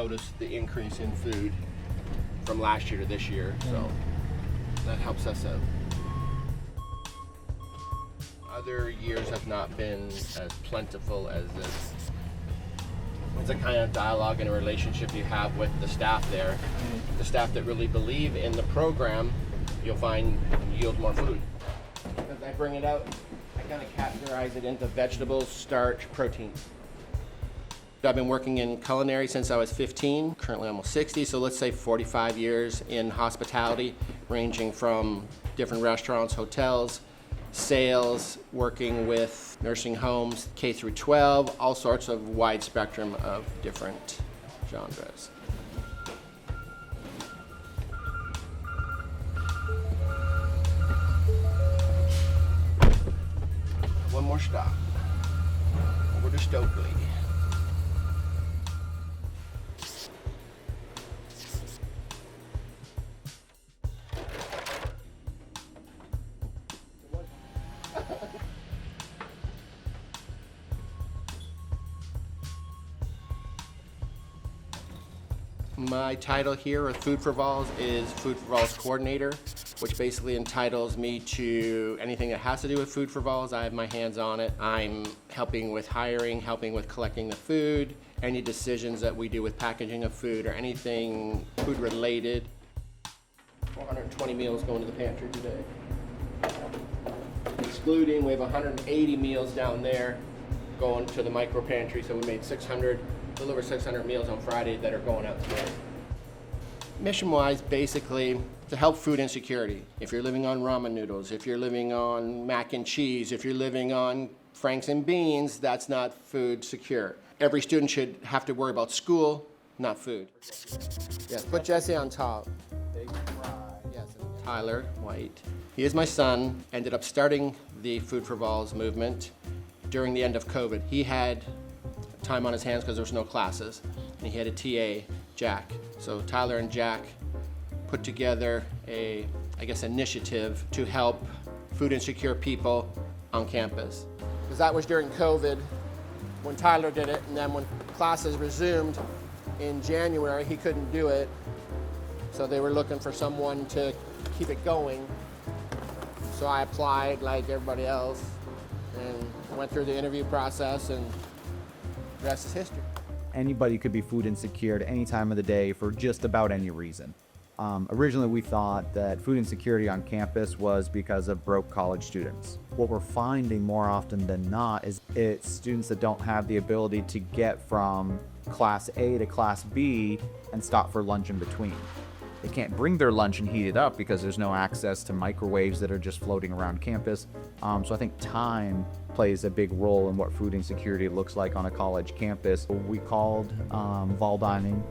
noticed the increase in food from last year to this year, so that helps us out. Other years have not been as plentiful as this. It's a kind of dialogue and a relationship you have with the staff there. The staff that really believe in the program, you'll find yield more food. As I bring it out, I kind of categorize it into vegetables, starch, protein. I've been working in culinary since I was 15, currently almost 60, so let's say 45 years in hospitality, ranging from different restaurants, hotels, sales, working with nursing homes, K through 12, all sorts of wide spectrum of different genres. One more stop. Over to Stokely. My title here with Food for Vols is Food for Vols Coordinator, which basically entitles me to anything that has to do with Food for Vols. I have my hands on it. I'm helping with hiring, helping with collecting the food, any decisions that we do with packaging of food or anything food related. 420 meals going to the pantry today. Excluding, we have 180 meals down there going to the micro pantry, so we made 600, a little over 600 meals on Friday that are going out today. Mission-wise, basically, to help food insecurity. If you're living on ramen noodles, if you're living on mac and cheese, if you're living on Franks and beans, that's not food secure. Every student should have to worry about school, not food. Yes, put Jesse on top. Yes, Tyler White. He is my son, ended up starting the Food for Vols movement during the end of COVID. He had time on his hands because there was no classes, and he had a TA, Jack. So Tyler and Jack put together a, initiative to help food insecure people on campus. Because that was during COVID when Tyler did it, and then when classes resumed in January, he couldn't do it. So they were looking for someone to keep it going. So I applied like everybody else and went through the interview process, and the rest is history. Anybody could be food insecure at any time of the day for just about any reason. Originally, we thought that food insecurity on campus was because of broke college students. What we're finding more often than not is it's students that don't have the ability to get from class A to class B and stop for lunch in between. They can't bring their lunch and heat it up because there's no access to microwaves that are just floating around campus. So I think time plays a big role in what food insecurity looks like on a college campus. We called Vol Dining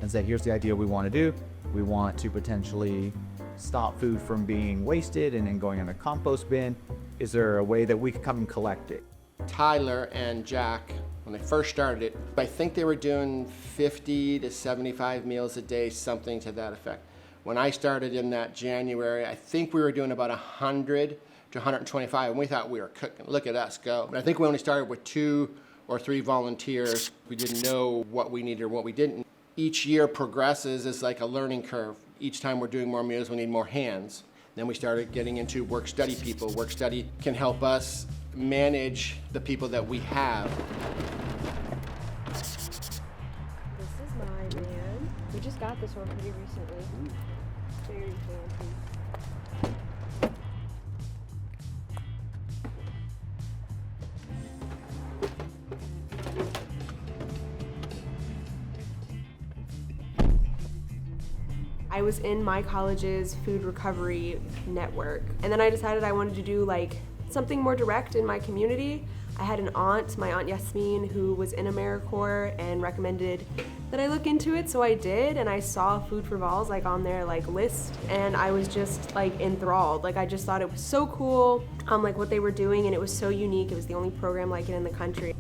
and said, here's the idea we want to do. We want to potentially stop food from being wasted and then going in a compost bin. Is there a way that we could come and collect it? Tyler and Jack, when they first started it, I think they were doing 50 to 75 meals a day, something to that effect. When I started in that January, I think we were doing about 100 to 125, and we thought we were cooking. Look at us go. But I think we only started with 2 or 3 volunteers. We didn't know what we needed or what we didn't. Each year progresses, it's like a learning curve. Each time we're doing more meals, we need more hands. Then we started getting into work-study people. Work-study can help us manage the people that we have. This is my man. We just got this one pretty recently. Very fancy. I was in my college's food recovery network, and then I decided I wanted to do like something more direct in my community. I had an aunt, my aunt Yasmin, who was in AmeriCorps and recommended that I look into it, so I did, and I saw Food for Vols like on their like list, and I was just like enthralled. Like I just thought it was so cool, like what they were doing, and it was so unique. It was the only program like it in the country.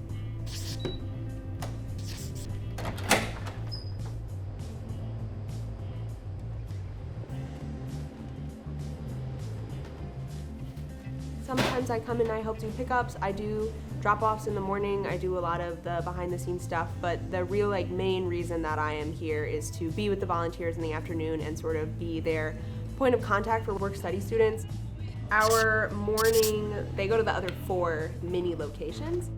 Sometimes I come and I help do pickups. I do drop-offs in the morning. I do a lot of the behind-the-scenes stuff, but the real main reason that I am here is to be with the volunteers in the afternoon and sort of be their point of contact for work-study students. Our morning, they go to the other 4 mini locations.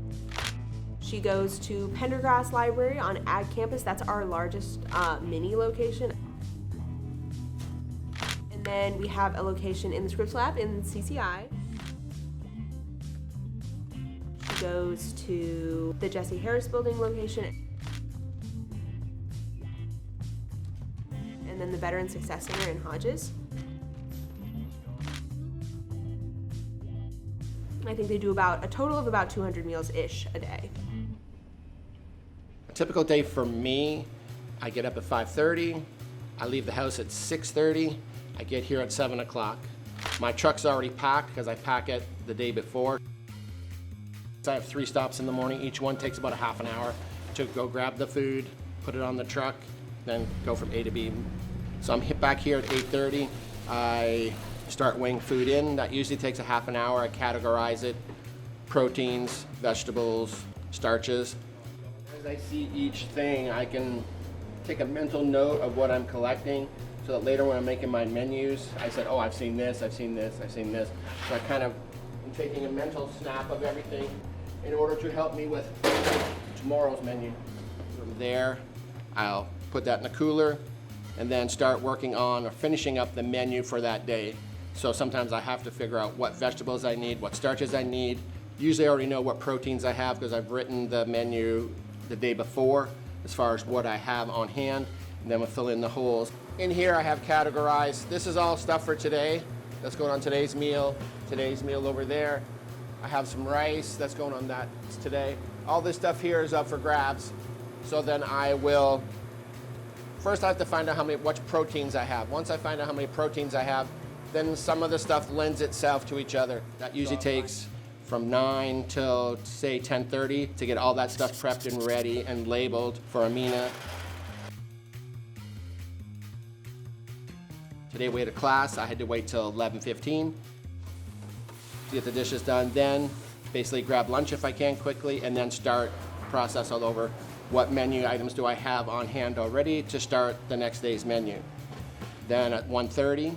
She goes to Pendergrass Library on Ag Campus. That's our largest mini location. And then we have a location in the Scripps Lab in CCI. She goes to the Jesse Harris Building location. And then the Veteran Success Center in Hodges. I think they do a total of about 200 meals-ish a day. A typical day for me, I get up at 5:30, I leave the house at 6:30, I get here at 7 o'clock. My truck's already packed because I pack it the day before. I have 3 stops in the morning. Each one takes about a half an hour to go grab the food, put it on the truck, then go from A to B. So I'm back here at 8:30. I start weighing food in. That usually takes a half an hour. I categorize it: proteins, vegetables, starches. As I see each thing, I can take a mental note of what I'm collecting so that later when I'm making my menus, I said, oh, I've seen this, I've seen this, I've seen this. So I kind of am taking a mental snap of everything in order to help me with tomorrow's menu. From there, I'll put that in the cooler and then start working on or finishing up the menu for that day. So sometimes I have to figure out what vegetables I need, what starches I need. Usually I already know what proteins I have because I've written the menu the day before as far as what I have on hand, and then we'll fill in the holes. In here I have categorized, this is all stuff for today. That's going on today's meal over there. I have some rice that's going on that today. All this stuff here is up for grabs. So then first I have to find out what proteins I have. Once I find out how many proteins I have, then some of the stuff lends itself to each other. That usually takes from 9 till say 10:30 to get all that stuff prepped and ready and labeled for Amina. Today we had a class, I had to wait till 11:15 to get the dishes done. Then basically grab lunch if I can quickly and then start the process all over. What menu items do I have on hand already to start the next day's menu? Then at 1:30,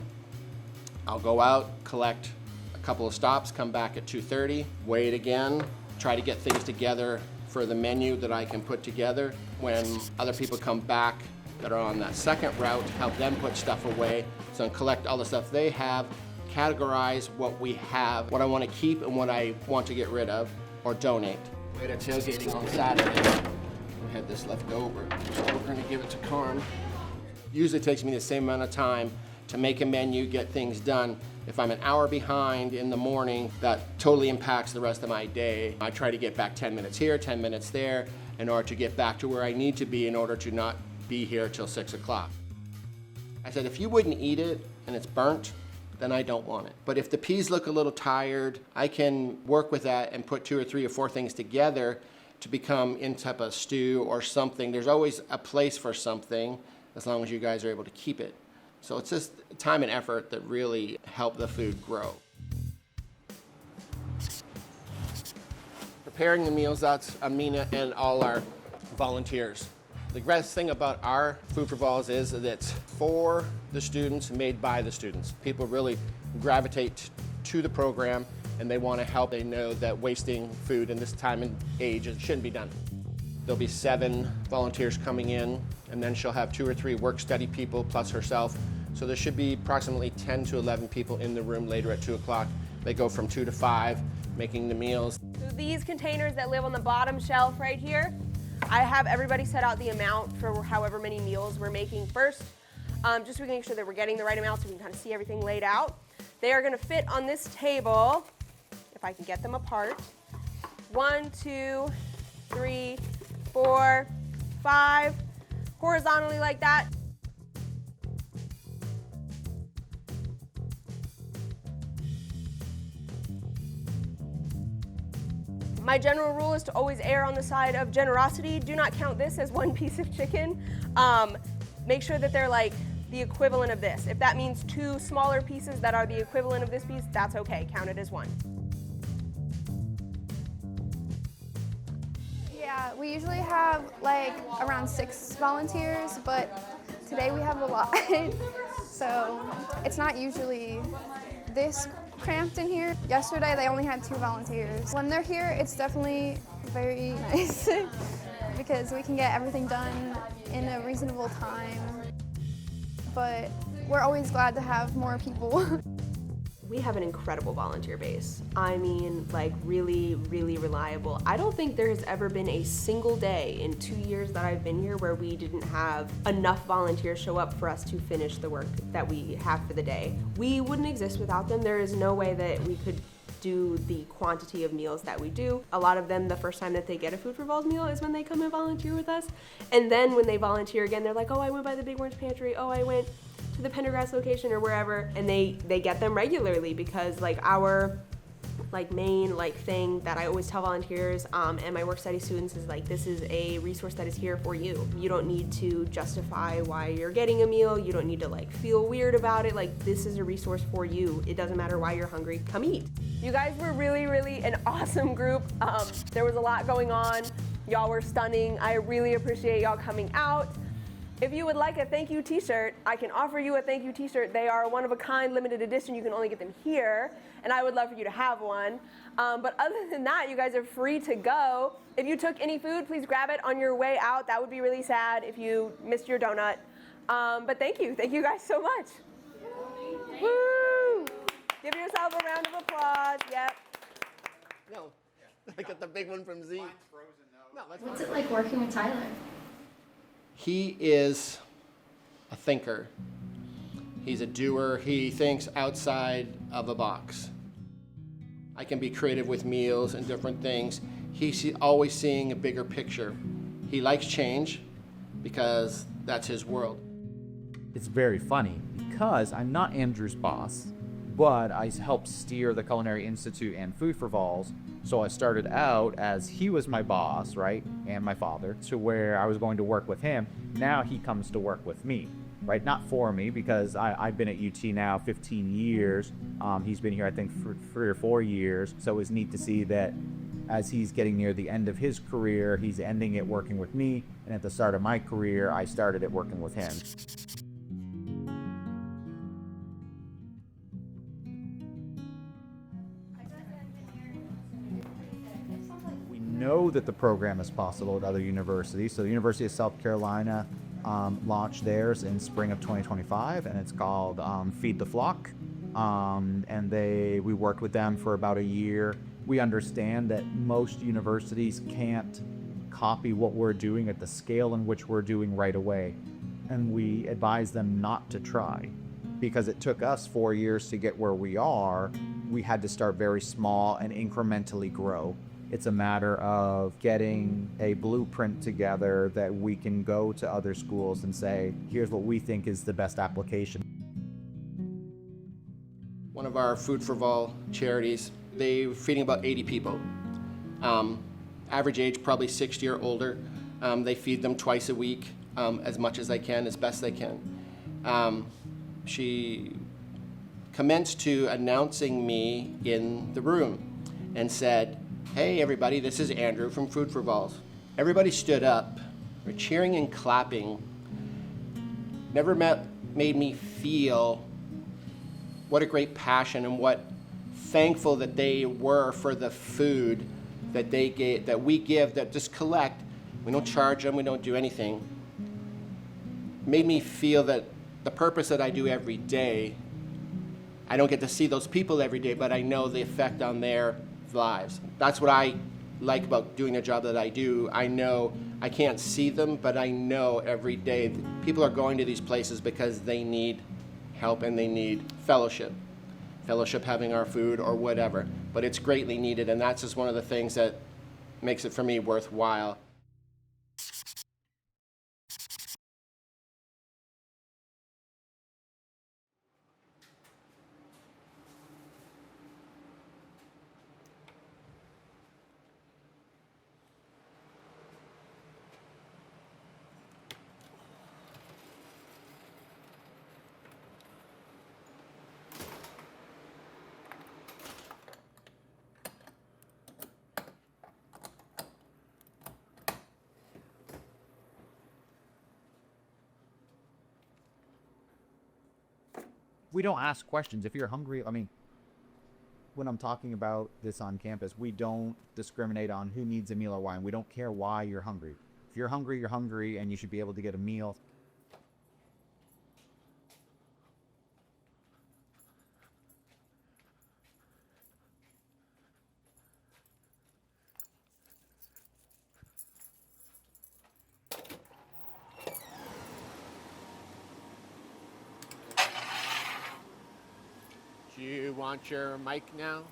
I'll go out, collect a couple of stops, come back at 2:30, wait again, try to get things together for the menu that I can put together. When other people come back that are on that second route, help them put stuff away. So collect all the stuff they have, categorize what we have, what I want to keep and what I want to get rid of or donate. We had a tailgating on Saturday. We had this left over, so we're going to give it to Carm. Usually it takes me the same amount of time to make a menu, get things done. If I'm an hour behind in the morning, that totally impacts the rest of my day. I try to get back 10 minutes here, 10 minutes there, in order to get back to where I need to be in order to not be here till 6 o'clock. I said, if you wouldn't eat it and it's burnt, then I don't want it. But if the peas look a little tired, I can work with that and put 2 or 3 or 4 things together to become in type of stew or something. There's always a place for something as long as you guys are able to keep it. So it's just time and effort that really help the food grow. Preparing the meals, that's Amina and all our volunteers. The best thing about our Food for Vols is that it's for the students, made by the students. People really gravitate to the program and they want to help. They know that wasting food in this time and age it shouldn't be done. There'll be 7 volunteers coming in, and then she'll have 2 or 3 work-study people plus herself. So there should be approximately 10 to 11 people in the room later at 2 o'clock. They go from 2 to 5, making the meals. So these containers that live on the bottom shelf right here, I have everybody set out the amount for however many meals we're making first, just so we can make sure that we're getting the right amount so we can kind of see everything laid out. They are going to fit on this table, if I can get them apart. 1, 2, 3, 4, 5, horizontally like that. My general rule is to always err on the side of generosity. Do not count this as one piece of chicken. Make sure that they're like the equivalent of this. If that means 2 smaller pieces that are the equivalent of this piece, that's okay. Count it as 1. We usually have like around 6 volunteers, but today we have a lot. So it's not usually this cramped in here. Yesterday they only had 2 volunteers. When they're here, it's definitely very nice because we can get everything done in a reasonable time. But we're always glad to have more people. We have an incredible volunteer base. I mean, like really, really reliable. I don't think there has ever been a single day in 2 years that I've been here where we didn't have enough volunteers show up for us to finish the work that we have for the day. We wouldn't exist without them. There is no way that we could do the quantity of meals that we do. A lot of them, the first time that they get a Food for Vols meal is when they come and volunteer with us. And then when they volunteer again, they're like, oh, I went by the Big Orange Pantry, oh, I went to the Pendergrass location or wherever, and they get them regularly because like our main thing that I always tell volunteers and my work study students is like, this is a resource that is here for you. You don't need to justify why you're getting a meal. You don't need to feel weird about it. Like, this is a resource for you. It doesn't matter why you're hungry. Come eat. You guys were really, really an awesome group. There was a lot going on. Y'all were stunning. I really appreciate y'all coming out. If you would like a thank you t-shirt, I can offer you a thank you t-shirt. They are one of a kind, limited edition. You can only get them here, and I would love for you to have one. But other than that, you guys are free to go. If you took any food, please grab it on your way out. That would be really sad if you missed your donut. But thank you guys so much. Woo! Give yourself a round of applause. Yep. No, I got the big one from Z. No, What's it like working with Tyler? He is a thinker. He's a doer. He thinks outside of a box. I can be creative with meals and different things. He's always seeing a bigger picture. He likes change because that's his world. It's very funny because I'm not Andrew's boss, but I helped steer the Culinary Institute and Food for Vols. So I started out as he was my boss, right, and my father, to where I was going to work with him. Now he comes to work with me, right? Not for me, because I've been at UT now 15 years. He's been here, I think, for 3 or 4 years. So it was neat to see that as he's getting near the end of his career, he's ending it working with me. And at the start of my career, I started it working with him. Know that the program is possible at other universities. So the University of South Carolina launched theirs in spring of 2025, and it's called Feed the Flock. And we worked with them for about a year. We understand that most universities can't copy what we're doing at the scale in which we're doing right away. And we advise them not to try, because it took us 4 years to get where we are. We had to start very small and incrementally grow. It's a matter of getting a blueprint together that we can go to other schools and say, here's what we think is the best application. One of our Food for Vol charities, they're feeding about 80 people. Average age, probably 60 or older. They feed them twice a week, as much as they can, as best they can. She commenced to announcing me in the room and said, hey everybody, this is Andrew from Food for Vols. Everybody stood up, were cheering and clapping. Never made me feel what a great passion and what thankful that they were for the food that they gave, that we give, that just collect. We don't charge them, we don't do anything. Made me feel that the purpose that I do every day, I don't get to see those people every day, but I know the effect on their lives. That's what I like about doing a job that I do. I know I can't see them, but I know every day that people are going to these places because they need help and they need fellowship. Fellowship, having our food or whatever. But it's greatly needed, and that's just one of the things that makes it for me worthwhile. We don't ask questions. If you're hungry, I mean, when I'm talking about this on campus, we don't discriminate on who needs a meal or why. And we don't care why you're hungry. If you're hungry, and you should be able to get a meal. Do you want your mic now?